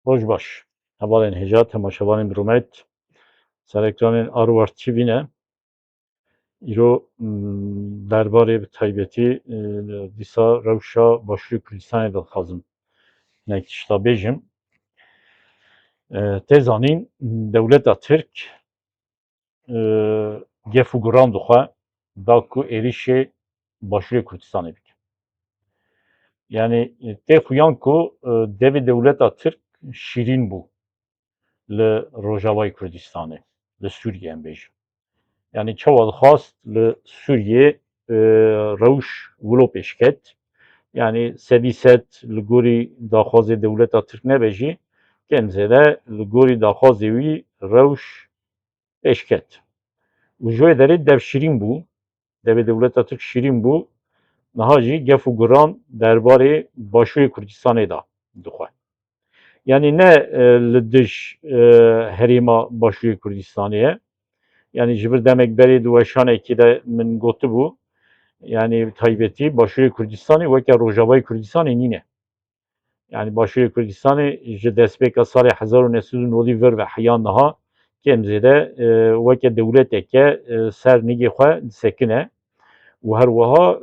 Roj baş. Hevalên hêja temaşevanên birûmet ser ekranên Arwar TV ne. Îro derbarê bi taybetî dîsa rewşa Başûrê Kurdistanê de dixwazim hinek tişta bêjim. Tê zanîn dewleta Tirk gef û guran dixwe da ku êrişê Başûrê Kurdistanê bike. Yani tê xuyan ku devê dewleta Tirk şîrîn bû li Rojavayê Kurdistanê, li Sûriyê em bêjim. Yani çawa dixwast li Sûriyê rewş wilo pêşket. Yani sedî sed li gorî daxwazê dewleta Tirk nebe jî kêm zêde li gorî daxwazê wî rewş pêşket. û ji wê derê dev şîrîn bû, devê dewleta Tirk şîrîn bû, niha jî gef û guran derbarê Başûrê Kurdistanê da dixwe. Yani ne li dij herêma Başûrê Kurdistanê ye. Yani ji bir demek berê di weşanekî de min gotibû, yani taybetî Başûrê Kurdistanê weke Rojavayê Kurdistanê nîne. Yani Başûrê Kurdistanê ji destpêka salê 1990 vir ve heya niha kêm zêde weke dewleteke ser nigê xwe disekine û her wiha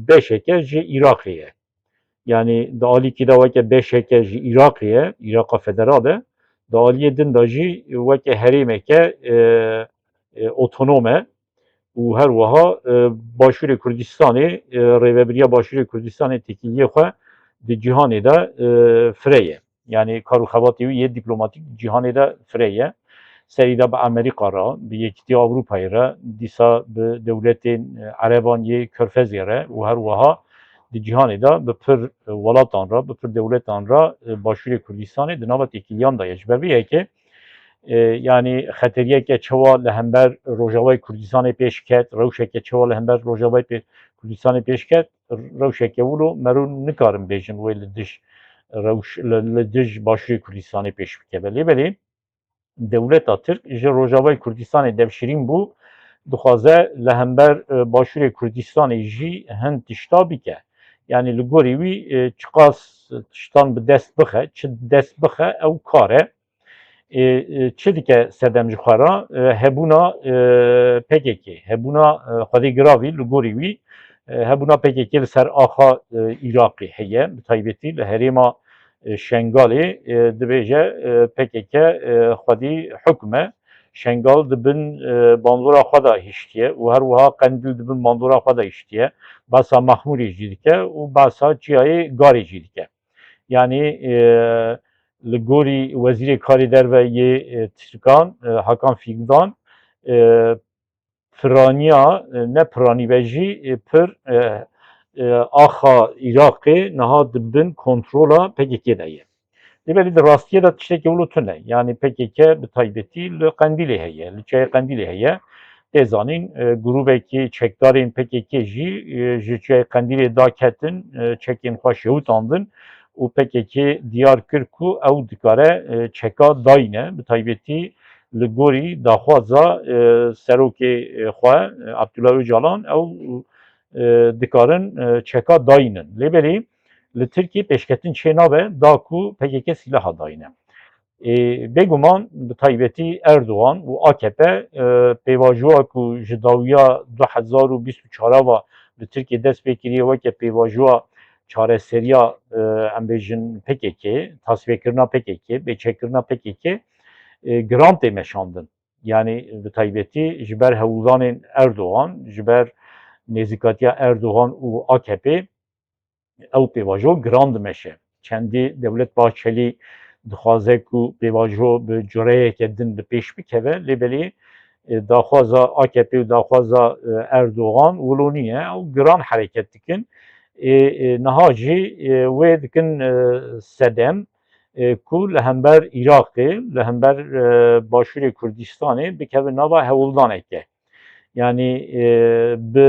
beşeke ji Iraqê ye. Yani di alîkî de weke beşeke ji Iraqê ye, Îraqa Federal e, di aliyê din de jî weke herêmeke otonom e û her wiha Başûrê Kurdistanê rêveberiya Başûrê Kurdistanê têkiliyê xwe di cîhanê de firê ye. Yani karûxebatê wî yê dîplomatîk cîhanê de firê ye. Serî de bi Amerîka re, bi Yekîtiya Ewropayê re, dîsa bi dewletên Ereban yê Körfezê re û her wiha di cîhanê de bi pir welatan re, bi pir dewletan re Başûrê Kurdistanê di nava têkiliyan da ye. Ji ber vê yekê yani xeteriyeke çawa li hember Rojavayê Kurdistanê pêş ket, rewşeke çawa li hember Rojavayê Kurdistanê pêş ket, rewşeke wilo me rû nikarim bêjin wê li dij rewş li dij Başûrê Kurdistanê pêş bikeve. Lêbelê dewleta Tirk ji Rojavayê Kurdistanê devşirîn bû, dixwaze li hember Başûrê Kurdistanê jî hin tişta bike. Yani li gorî wî çi qas tiştan bi dest bixe, çi dest bixe ew kar e. Çi dike sedem ji xwe re hebûna PKK, hebûna xwedî giravî li gorî wî hebûna PKK li ser axa Iraqê heye, bi taybetî li herêma Şengalê dibêje PKK xwedî hukm e. Şengal dibin bandora xwe da hiştiye û her wiha Qendîl dibin bandora xwe da hiştiye. Basa Mahmûrê jî dike û basa Çiyayê Garê jî dike. Yani li gorî Wezîrê Karê Derve yê Tirkan Hakan Fidan piraniya ne piranî ve jî pir axa Iraqê niha dibin kontrola PKK de ye. Lêbelê di rastiyê de tiştekî wilo tune. Yani PKK bi taybetî li Qendîlê heye, li çayê Qendîlê heye. Tê zanîn grûpekî çekdarên PKK jî ji çayê Qendîlê daketin, çekên xwe şewitandin û PKK diyar kir ku ew dikare çeka dayîne, bi taybetî li gorî daxwaza serokê xwe Abdullah Öcalan ew dikarin çeka dayînin. Lêbelê li Tirkiye pêşketin çê nabe da ku PKK silaha dayîne. Bêguman bi taybetî Erdogan û AKP pêvajoya ku ji dawiya 2024 ve li Tirkiye dest pê kiriye weke pêvajoya çareseriya em bêjin PKK, tasfiyekirina PKK, bêçekkirina PKK giran tê meşandin. Yani bi taybetî ji ber hewldanên Erdogan, ji ber nêzîkatiya Erdogan û AKP ew pêvajo giran dimeşe. Çendî Devlet Bahçeli dixwaze ku pêvajo bi cureyeke din bi pêş bikeve, lêbelê daxwaza AKP û daxwaza Erdogan wilo niye, ew giran hereket dikin. Niha jî wê dikin sedem ku li hember Iraqê, li hember Başûrê Kurdistanê bikeve nava hewldaneke. Yani bi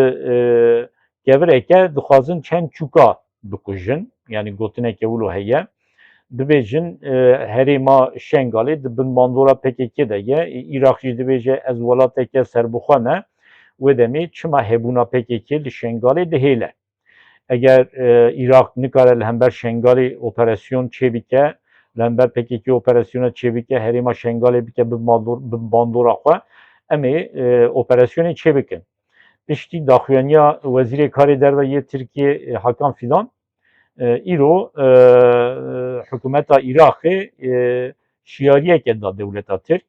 gevireke dixwazin çend çûka bikujin, yani gotineke wilo heye. Dibêjin herêma Şengalê dibin bandora PKK de ye, Iraq jî dibêje ez welateke serbixwe me, wê demê çima hebûna PKK li Şengalê dihêle. Eger Iraq nikare li hember Şengalê operasyon çê bike, لهمبر PKK operasyona çevike herêma Şengalê bike bi bandora xwe em ê operasyonê çêbikin. Piştî daxuyaniya Wezîrê Karê Derve yê Tirkiye Hakan Fidan îro hikûmeta Iraqê şiyariyeke da dewleta Tirk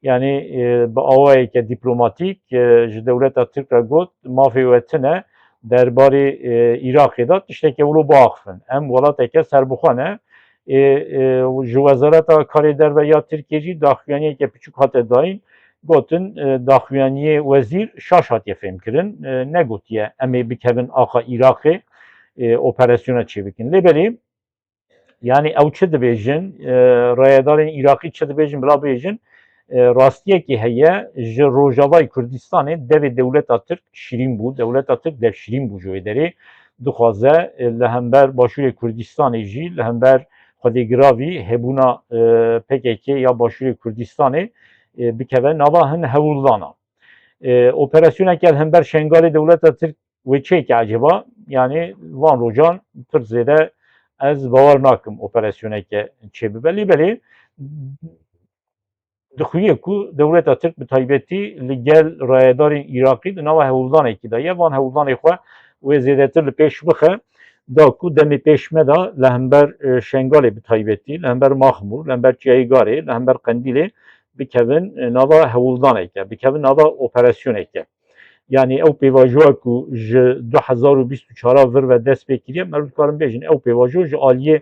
yani bi awayeke dîplomatîk ji dewleta Tirk re got mafê we tune derbarê Iraqê da tiştekî wilo biaxivin. Em welateke serbixwe ne ji Wezareta Karê Derve ya Tirkiye jî daxuyaniyeke piçûk hate dayîn gotin daxuyaniyê wezîr şaş hatiye fêmkirin negotiye em ê bikevin axa Iraqê operasyona çêbikin. Lêbelê yani ew çi dibêjin rayedarên Iraqî çi dibêjin bila bêjin rastiyekî heye ji Rojavayê Kurdistanê devê dewleta Tirk şîrîn bû. Dewleta Tirk dev şîrîn bû ji wê derê dixwaze li hember Başûrê Kurdistanê jî li hember xwedîgiravî hebûna PKK ya Başûrê Kurdistanê bikeve nava hin hewildana. Operasyoneke li hember Şengalê dewleta Tirk wê çêke acaba yani van rojan pir zêde ez bawer nakim operasyoneke çêbibe. Lêbelê dixuye ku dewleta Tirk bi taybetî li gel rayedarên Iraqî di nava hewildanekî de ye van hewildanê xwe wê zêdetir li pêş bixe da ku demê pêşme da li hember Şengalê bi taybetî li hember Maxmûr li hember Çiyayîgarê li hember Qendîlê bikevin nava hewildaneke bikevin nava operasyoneke. Yani ew pêvajoya ku ji 2024 vir ve dest pê kiriye me dikarin bêjin ew pêvajo ji aliyê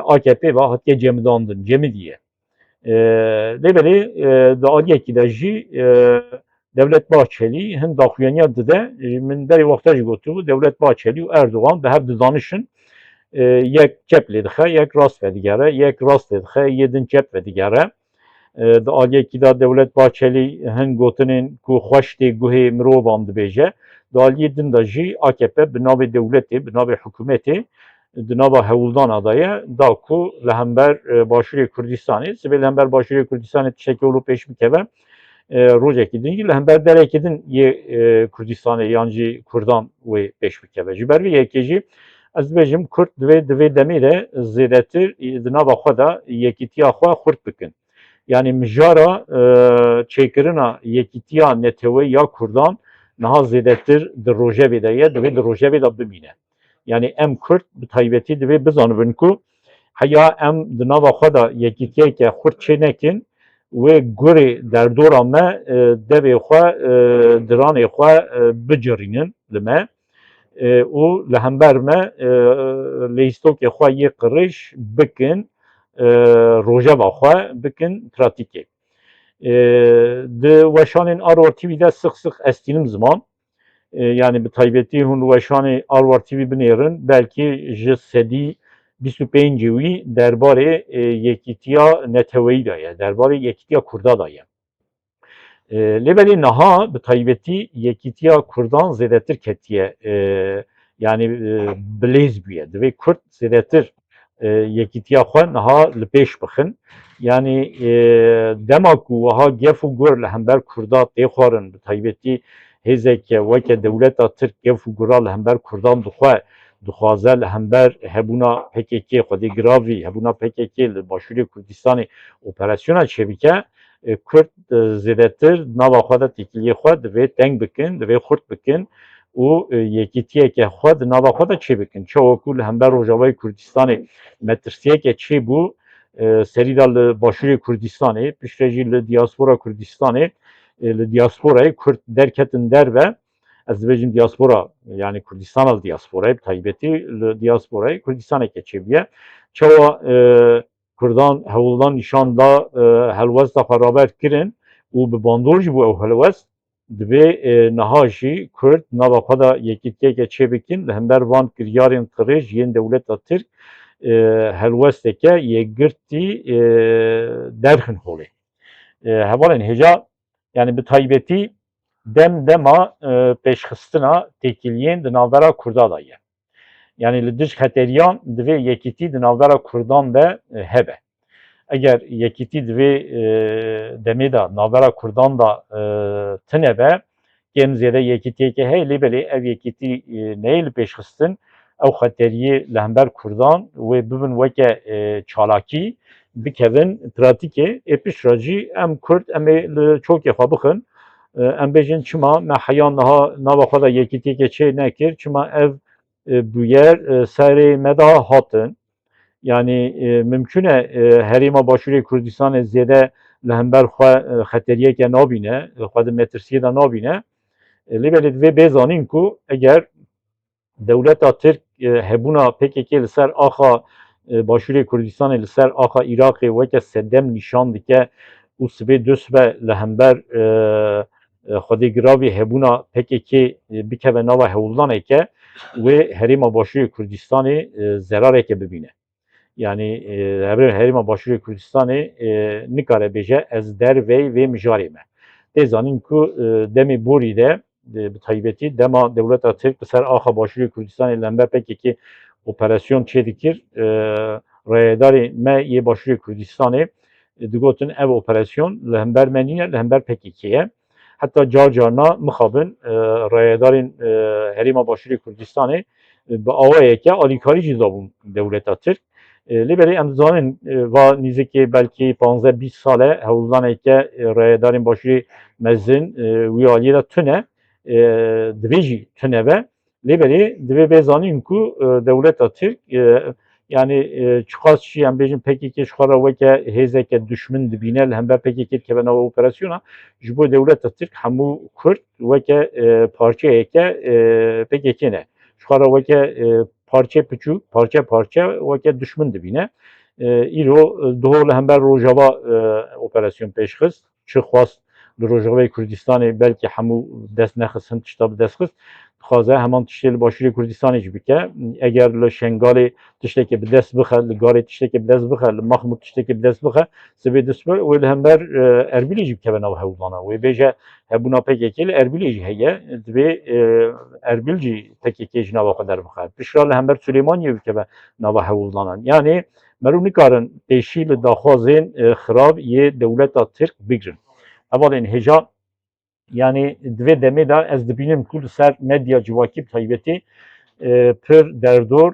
AKP ve hatiye cemidandin cemidiye. Lêbelê di aliyekî de jî Devlet Bahçeli hin daxuyaniya dide min derê wexta jî gotibû Devlet Bahçeli û Erdogan bi hev didanişin yek cep lê dixe yek rast vedigere yek rast lê dixe yê din cep vedigere. Di aliyekî de Devlet Bahçeli hin gotinên ku xweş tê guhê mirovan dibêje di aliyê din de jî AKP bi navê dewletê bi navê hikûmetê di nava hewildana da ye da ku li hember Başûrê Kurdistanê sibê li hember Başûrê Kurdistanê tiştekî wilo pêş bikeve rojekî din jî li hember derekê din yê Kurdistanê yan jî Kurdan wê pêş bikeve. Ji ber vê yekê jî ez dibêjim Kurd divê demê de zêdetir di nava xwe de yekîtiya xwe xurt bikin. Yani mijara çêkirina yekîtiya netewê ya Kurdan niha zêdetir di rojevê de ye divê di rojevê de bimîne. Yani em Kurd bi taybetî divê bizanibin ku heya em di nava xwe de yekîtiyeke xurt çê nekin wê gurê derdora me devê xwe diranê xwe bicirînin li me û li hember me lêstokê xwe yê qirêj bikin rojeva xwe bikin pratîkê. Di weşanên Arwar TV de sık sık estînim ziman yani bi taybetî hûn weşanê Arwar TV binêrin belkî ji sedî 25 wî derbarê yekîtiya neteweyî de ye derbarê yekîtiya Kurda da ye. Lêbelê niha bi taybetî yekîtiya Kurdan zêdetir ketiye yani bilêz bûye divê Kurd zêdetir yekîtiya xwe niha li pêş bixin yani dema ku wiha gef û gur li hember Kurda tê xwarin bi taybetî hêzeke weke dewleta Tirk gef û gura li hember Kurdan dixwe dixwaze li hember hebûna PKK xwedîgiravî hebûna PKK li Başûrê Kurdistanê operasyona çêbike Kurd zêdetir nava xwe de têkiliyê xwe divê teng bikin divê xurt bikin û yekîtiyeke xwe di nava xwe de çê bikin. Çawa li hember Rojavayê Kurdistanê metirsiyeke çê bû serî da li Başûrê Kurdistanê piştre jî li diaspora Kurdistanê li diasporayê Kurd derketin derve ez dibêjim diaspora yani Kurdistana li diasporayê bi taybetî li diasporayê Kurdistaneke çêbiye. Çawa Kurdan hewildan nîşan da helwesta xwe kirin û bi bandor jî bû ew helwest divê niha jî Kurd nava xwe de yekîtiyeke çê bikin li hember van kiryarên qirêj yên dewleta Tirk helwesteke yekgirtî derxin holê. Hevalên hêja yani bi taybetî dem dema pêşxistina têkiliyên di navbera Kurda da ye. Yani li diş xeteriyan divê yekîtî di navbera Kurdan de hebe. Eger yekîtî divê demê de navbera Kurdan da tune be gem zêde yekîtiyeke hey lêbelê ev yekîtî neyê li pêşxistin ew xeteriyê li hember Kurdan wê bibin weke çalakî bikevin pratikê pişra jî em Kurd em ê li çokê xwe bixin em bêjin çima me heya niha nava xwe de yekîtiyekê çê nekir çima ev bûyer serê me da hatin yani mümkün e herêma Başûrê Kurdistanê zêde li hember xwe xeteriyeke nabîne xwe di metirsiyê de nabîne lêbelê divê bêzanîn ku eger dewleta Tirk hebûna PKK li ser axa Başûrê Kurdistanê li ser axa Iraqê weke sedem nîşan dike û sibê du sibe li hember xwedîgiravê hebûna PKK bikeve nava hewldaneke wê herêma Başûrê Kurdistanê zerareke bibîne. Yani herêma Başûrê Kurdistanê nikare bêje ez dervey vê mijarê me. Tê zanîn ku demê borî de bi taybetî dema dewleta Tirk bi ser axa Başûrê Kurdistanê li hember PKK operasyon çê dikir rayedarê me yê Başûrê Kurdistanê digotin ev operasyon li hember me nîne li hember PKK ye. Heta car carna mixabin rayedarên herêma Başûrê Kurdistanê bi awayeke alîkarî jî dabûn dewleta Tirk. Lêberê em dizanin va nîzikê belkî 15-20 sale hewldaneke rayedarên Başûrê mezin wî aliyê de tune divê jî tune be lêberê divê bêzanîn ku dewleta Tirk yani çiqas jî em bêjin PKK ji xwe re weke hêzeke duşmin dibîne li hember PKK dikeve nava operasyona ji bo dewleta Tirk hemû Kurd weke parçeyeke PKK ne ji xwe re weke parçe piçûk parçe weke duşmin dibîne îro diho li hember Rojava operasyon pêşxist çi xwast li Rojavayê Kurdistanê belkî hemû dest nexistin tişta bi dest xist dixwaze heman tiştê li Başûrê Kurdistanê jî bike eger li Şengalê tiştekî bi dest bixe li Garê tiştekî bi dest bixe li Maxmûd tiştekî bi dest bixe sibê dist bibe wê li hember Erbilê jî bikeve nava hewlana wê bêje hebûna PKK li Erbilê jî heye divê Erbil jî PKK jî nava xwe derbixe pişra li hember Süleymaniyê bikeve nava hewldanan yani merû nikarin pêşî li daxwazên xirab yê dewleta Tirk bigirin hevalên hêja yani divê demê de ez dibînim ku li ser medya civakî bi taybetî pir derdor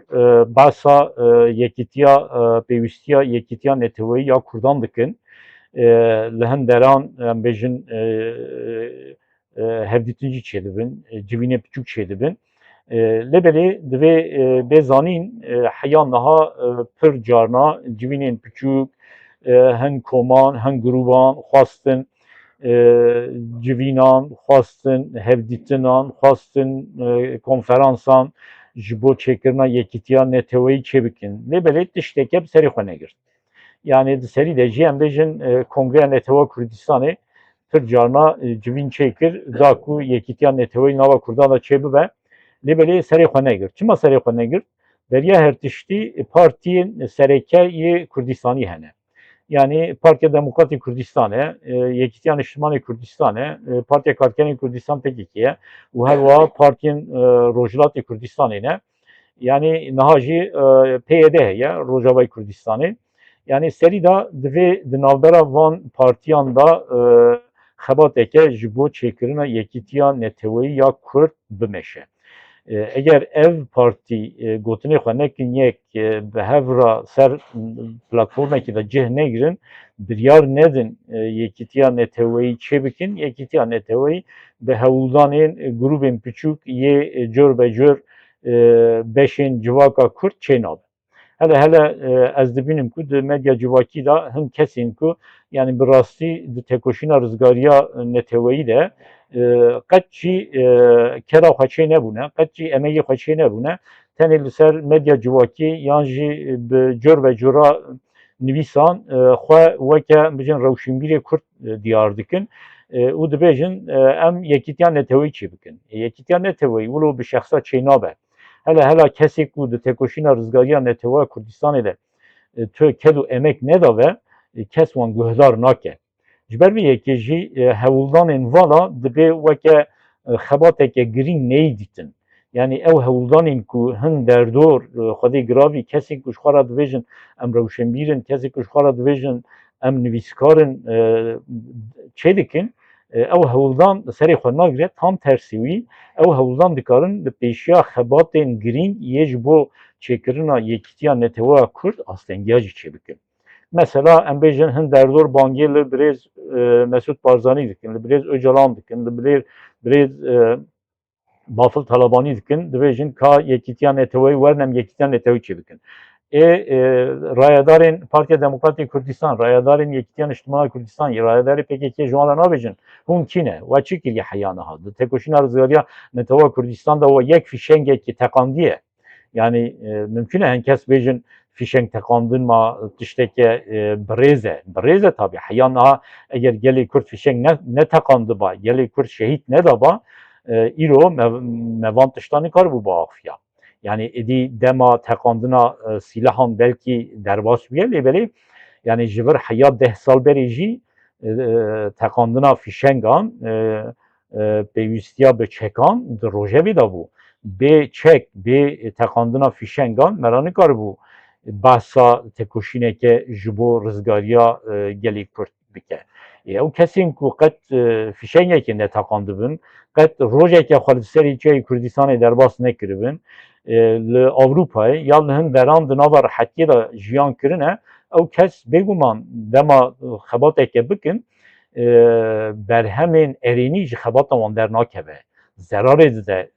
behsa yekîtiya pêwîstiya yekîtiya neteweyî ya Kurdan dikin li hin deran em bêjin hevdîtin jî çê dibin civînê piçûk çê dibin lêberê divê bêzanîn heya niha pir carna civînên piçûk hin koman hin grûban xwastin civînan xwastin hevdîtinan xwastin konferansan ji bo çêkirina yekîtiya neteweyî çê bikin lêberê tişteke bi serê xwe negirt yani di serî de jî em bêjin Kongreya Netewa Kurdistanê pir carna civîn çêkir da ku yekîtiya neteweyî nava Kurdan da çê bibe lêberê serê xwe negirt çima serê xwe negirt beriya her tiştî partiyên serêkeyê Kurdistanî hene yani Partiya Demokratîk Kurdistanê Yekîtiya Niştimanê Kurdistanê Partiya Karkerên Kurdistan PKK'ye û her wiha partiyên Rojhilatê Kurdistanê ne yani niha jî PYD heye Rojavayê Kurdistanê yani serî da divê di navbera van partiyan da xebateke ji bo çêkirina yekîtiya neteweyî ya Kurd bimeşe eger ev partî gotinê xwe nekin yek bi hev re ser platformekî de cih negirin biryar nedin yekîtiya neteweyî çê bikin yekîtiya neteweyî bi hewldanên grûpên piçûk yê cor be cor beşên civaka Kurd çê nabe hele ez dibînim ku di medya civakî de hin kesên ku yani bi rastî di tekoşîna rizgariya neteweyî de qet jî kera xwe çê nebûne qet jî emeyê xwe çê nebûne tenê li ser medya civakî yan jî bi cor ve cora nivîsan xwe weke bijin rewşînbîrê Kurd diyar dikin û dibêjin em yekîtiya neteweyî çê bikin yekîtiya neteweyî wilo bi şexsa çê nabe hela kesê ku di tekoşîna rizgariya Neteweya Kurdistanê de tu kel û emek nedabe kes wan guhdar nake ji ber vê yekê jî hewldanên vala dibe weke xebateke girîng neyî dîtin yani ew hewldanên ku hin derdor xwedê giravî kesên ku ji xwe re dibêjin em rewşenbîr in kesên ku ji xwe re dibêjin em nivîskarin çê dikin ew hewldan serê xwe nagire tam tersî wî ew hewldan dikarin li pêşiya xebatên girîng yê ji bo çêkirina yekîtiya Netewaya Kurd astengiya jî çêbikin. Mesela em bêjin hin derdor bangê li birêz Mesûd Barzanî dikin, li birêz Öcalan dikin, li birêz Bafıl Talabani dikin, dibêjin ka yekîtiya Netewayê werin em yekîtiya Netewî çêbikin. Rayadarên Partiya Demokratîk Kurdistan, rayadarên Yekîtiya Niştimaya Kurdistan, rayadarê PKK ji wan re nabêjin hûn kî ne? We çi kiriye heya niha? Di têkoşîna rizgariya Netewaya Kurdistan da we yek fîşengekî teqandiye. Yani mümkün e henkes bêjin fîşeng teqandin ma tişteke birêz e. Birêz e tabii. Heya niha eger gelê Kurd fîşeng ne teqandiba, gelê Kurd şehîd nedaba, îro mevan tişta nikar bû bi afiya. Yani edi dema teqandina silahan belki derbas bûye lêbelê yani ji vir heya 10 sal berê jî teqandina fîşengan pêwîstiya bi çekan di rojevê de bû. Bê çek, bê teqandina fîşengan me ra nikaribû behsa têkoşîneke ji bo rizgariya gelê Kurd bike. Ew kesên ku qet fîşengekê neteqandibin, qet rojeke xwe li serê çiyayê Kurdistanê derbas nekiribin, li Avrupayê ya li hin deran di nava rehetiyê de jiyan kirine, ew kes bêguman dema xebateke bikin, berhemên erênî ji xebata wan dernakeve. Zerarê dide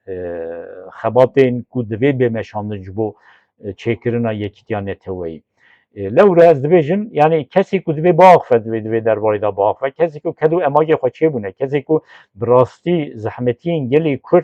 xebatên ku divê bêmeşandin ji bo çêkirina yekîtiya Neteweyî. Lewre ez dibêjim yani kesê ku divê biaxive divê derbarê de biaxive, kesê ku kedû emagê xwe çêbûne, kesê ku bi rastî zehmetiyên gelê Kurd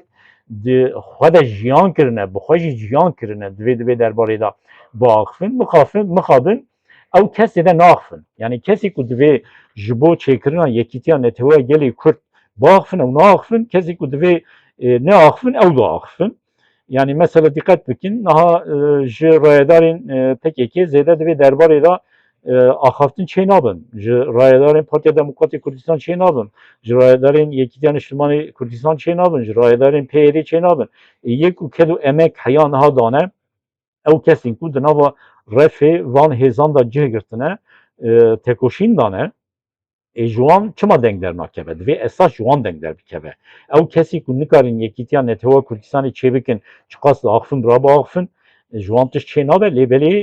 di xwe de jiyan kirine, bi xwe jî jiyan kirine divê derbarê de biaxivin, mixabin ew kesê de naxivin. Yani kesê ku divê ji bo çêkirina yekîtiya Netewaya gelê Kurd biaxivin ew naxivin, kesê ku divê neaxivin ew biaxivin. Yani mesela dikkat bikin, naha ji rayedarên PKK zêde divê derbarê de axaftin çê nabin. Ji rayedarên Partiya Demokratîk Kurdistan çê nabin. Ji rayedarên Yekîtiya Niştimanî Kurdistan çê nabin. Ji rayedarên PYD çê nabin. Yek û kedû emek heya niha dane, ew kesên ku di nava refê van hêzan da cih girtine, têkoşîn dane, ji wan çima deng dernakeve? Divê esas ji wan deng derbikeve. Ew kesî ku nikarin Yekîtiya Netewaya Kurdistanê çêbikin, çi qas diaxivin rabiaxivin, ji wan tişt çê nabe lêbelê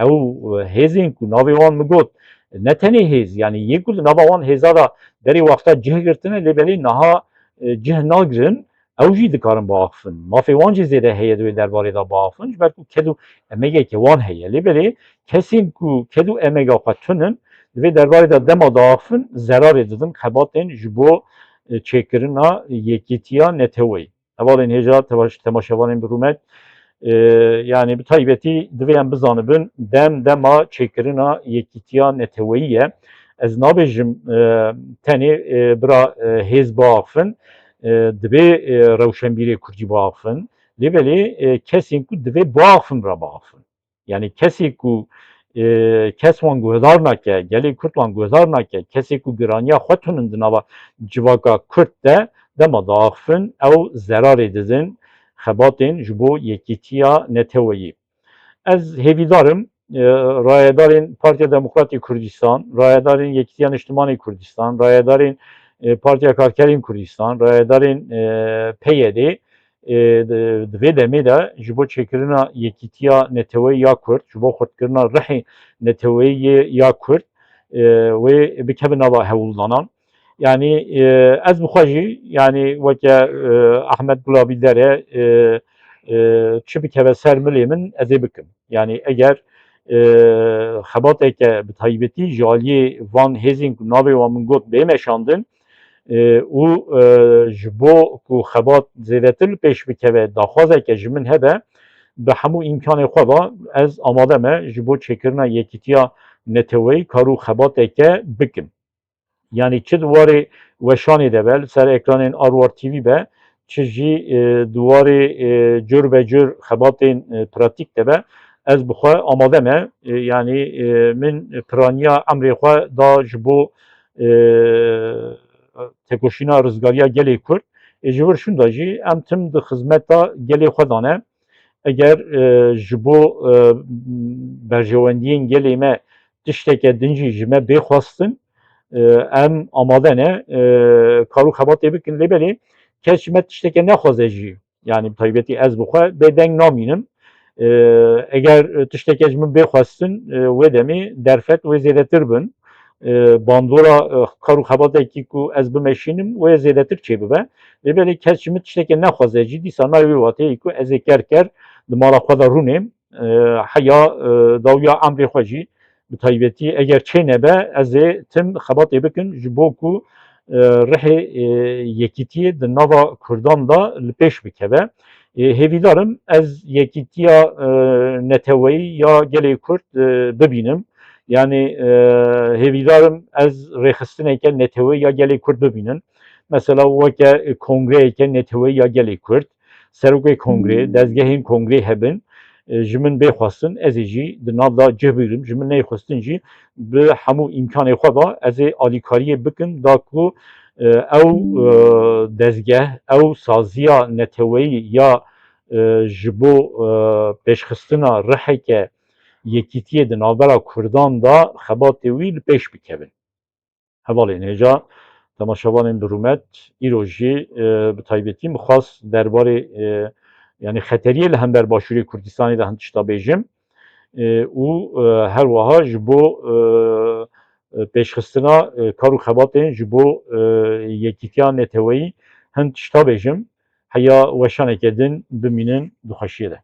ew hêzên ku navê wan migot ne tenê hêz yani yê ku di nava wan hêza da derê wexta cih girtine lêbelê niha cih nagirin, ew jî dikarin biaxivin. Mafê wan jî zêde heye divê derbarê de biaxivin ji ber ku kedû emegeke wan heye. Lêbelê kesên ku kedû emega xwe tune divê derbarê de dema diaxivin, zerarê didin xebatên ji bo çêkirina yekîtiya Neteweyî. Hevalên hêja temaşevanên bi rûmet yani bi taybetî divê em bizanibin dema çêkirina yekîtiya Neteweyî ye. Ez nabêjim tenê bira hêz biaxivin, divê rewşenbîrê Kurdî biaxivin, lêbelê kesên ku divê biaxivin re biaxivin. Yani kesê ku kes wan guhdar nake, gelê Kurd wan guhdar nake, kesê ku giraniya xwe tune di nava civaka Kurd de dema diaxivin, ew zerarê didin xebatên ji bo yekîtiya Neteweyî. Ez hêvîdarim rayedarên Partiya Demokratîk Kurdistan, rayedarên Yekîtiya Niştimanî Kurdistan, rayedarên Partiya Karkerên Kurdistan, rayedarên PYD divê demê de ji bo çêkirina yekîtiya Neteweyî ya Kurd, ji bo xurtkirina rihê Neteweyî ya Kurd wê bikevin nava hewldanan. Yani ez bixwe jî yani weke Ahmed Gulabî dere çi bikeve ser milê min ez ê bikim. Yani eger xebateke bi taybetî ji aliyê van hêzên ku navê wan min got bêmeşandin û ji bo ku xebat zêdetir li pêş bikeve daxwazeke ji min hebe bi hemû îmkanê xwe de ez amade me ji bo çêkirina yekîtiya Neteweyî karû xebateke bikim. Yani çi duwarê weşanê de be li ser ekranên Arwar TV be, çi jî duwarê cürbecür xebatên pratik de be, ez bixwe amade me yani min piraniya emrê xwe da ji bo têkoşîna rizgariya gelê Kurd, ji vir şûn de jî em tim di xizmeta gelê xwe de ne. Eger ji bo berjewendiyên gelê me tişteke din jî ji me bêxwastin, em amade ne karu xebatê bikin lê belê kes me tişteke nexwaze jî yani bi taybetî ez bi xwe bêdeng namînim eger tiştekê ji min bêxwestin wê demê derfet wê zêdetir bin bandora karu xebatekî ku ez bimeşînim wê zêdetir çêbibe lê belê kes ji min tiştekê nexwaze jî dîsa navê wê wateyê ku ez ê ker di mala xwe de rûnêm heya dawiya emrê xwe jî bi taybetî eger çê nebe ez ê tim xebatê bikin ji bo ku rihê yekîtiyê di nava Kurdan da li pêş bikeve hêvîdarim ez yekîtiya neteweyî ya gelê Kurd bibînim yani hêvîdarim ez rêxistineke neteweyî ya gelê Kurd bibînin mesela weke kongreyeke neteweyî ya gelê Kurd serokê kongrê dezgehên kongrê hebin ji min bêxwestin ez ê jî di nav da cih bigrim ji min neyxwestin jî bi hemû îmkanê xwe da ez ê alîkariyê bikin da ku ew dezgeh ew saziya neteweyî ya ji bo pêşxistina riheke yekîtiyê di navbera Kurdan da xebatê wî li pêş bikevin. Hevalên hêja temaşevanên bi rûmet îro jî bi taybetî mixwast derbarê yani xeteriyê li hember Başûrê Kurdistanê de hin tişta bêjim û her wiha ji bo pêşxistina kar û xebatên ji bo yekîtiya neteweyî hin tişta bêjim heya weşaneke din bimînin di xweşiyê de.